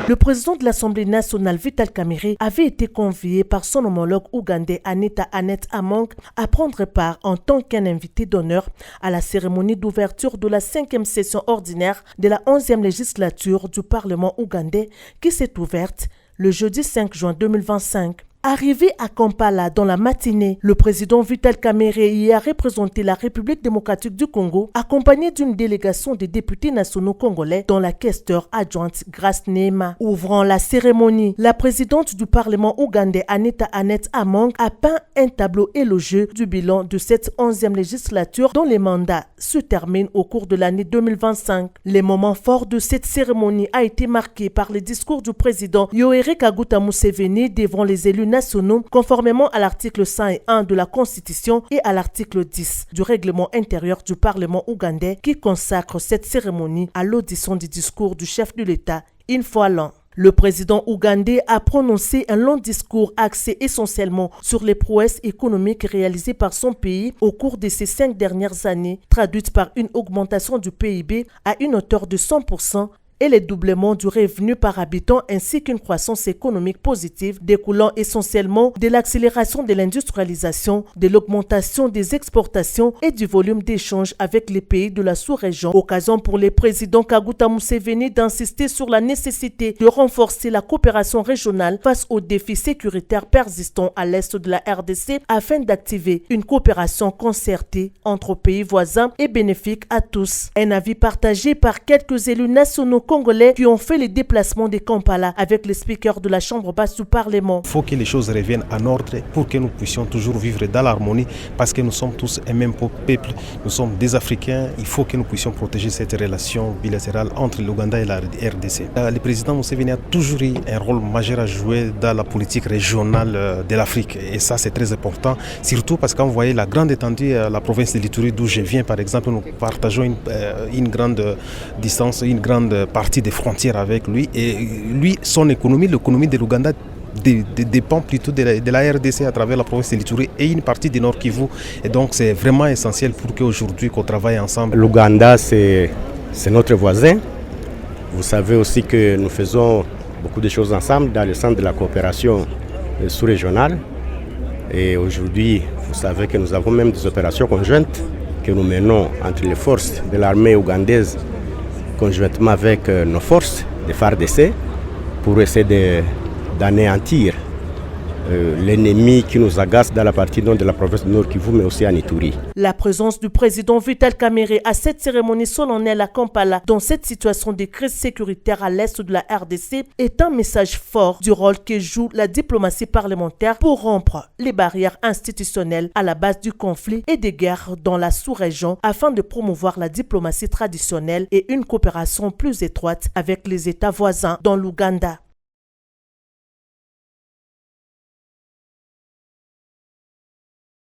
Le président de l'Assemblée nationale, Vital Kamerhe, avait été convié par son homologue ougandais Anita Annette Among à prendre part en tant qu'un invité d'honneur à la cérémonie d'ouverture de la 5e session ordinaire de la 11e législature du Parlement ougandais qui s'est ouverte le jeudi 5 juin 2025. Arrivé à Kampala dans la matinée, le président Vital Kamerhe y a représenté la République démocratique du Congo, accompagné d'une délégation des députés nationaux congolais, dont la questeure adjointe Grace Neema. Ouvrant la cérémonie, la présidente du Parlement ougandais Anita Annette Among a peint un tableau élogieux du bilan de cette 11e législature dont les mandats se terminent au cours de l'année 2025. Les moments forts de cette cérémonie a été marqués par les discours du président Yoweri Kaguta Museveni devant les élus nationaux, conformément à l'article 101 de la Constitution et à l'article 10 du règlement intérieur du Parlement ougandais qui consacre cette cérémonie à l'audition du discours du chef de l'État une fois l'an. Le président ougandais a prononcé un long discours axé essentiellement sur les prouesses économiques réalisées par son pays au cours de ces 5 dernières années, traduites par une augmentation du PIB à une hauteur de 100%, et le doublement du revenu par habitant ainsi qu'une croissance économique positive découlant essentiellement de l'accélération de l'industrialisation, de l'augmentation des exportations et du volume d'échanges avec les pays de la sous-région. Occasion pour le président Kaguta Museveni d'insister sur la nécessité de renforcer la coopération régionale face aux défis sécuritaires persistants à l'est de la RDC afin d'activer une coopération concertée entre pays voisins et bénéfique à tous. Un avis partagé par quelques élus nationaux congolais qui ont fait les déplacements de Kampala avec le speaker de la Chambre basse du Parlement. Il faut que les choses reviennent en ordre pour que nous puissions toujours vivre dans l'harmonie parce que nous sommes tous un même peuple, nous sommes des Africains, il faut que nous puissions protéger cette relation bilatérale entre l'Ouganda et la RDC. Le président Museveni a toujours eu un rôle majeur à jouer dans la politique régionale de l'Afrique et ça c'est très important, surtout parce qu'on voyait la grande étendue, la province de l'Ituri d'où je viens par exemple, nous partageons une grande distance, une grande partie des frontières avec lui et lui, son économie, l'économie de l'Ouganda dépend plutôt de la RDC à travers la province de l'Ituri et une partie du Nord Kivu et donc c'est vraiment essentiel pour qu'aujourd'hui qu'on travaille ensemble. L'Ouganda c'est notre voisin, vous savez aussi que nous faisons beaucoup de choses ensemble dans le centre de la coopération sous-régionale et aujourd'hui vous savez que nous avons même des opérations conjointes que nous menons entre les forces de l'armée ougandaise conjointement avec nos forces de FARDC pour essayer d'anéantir l'ennemi qui nous agace dans la partie nord de la province du Nord Kivu, mais aussi à Ituri. La présence du président Vital Kamerhe à cette cérémonie solennelle à Kampala, dans cette situation de crise sécuritaire à l'est de la RDC, est un message fort du rôle que joue la diplomatie parlementaire pour rompre les barrières institutionnelles à la base du conflit et des guerres dans la sous-région afin de promouvoir la diplomatie traditionnelle et une coopération plus étroite avec les États voisins dans l'Ouganda.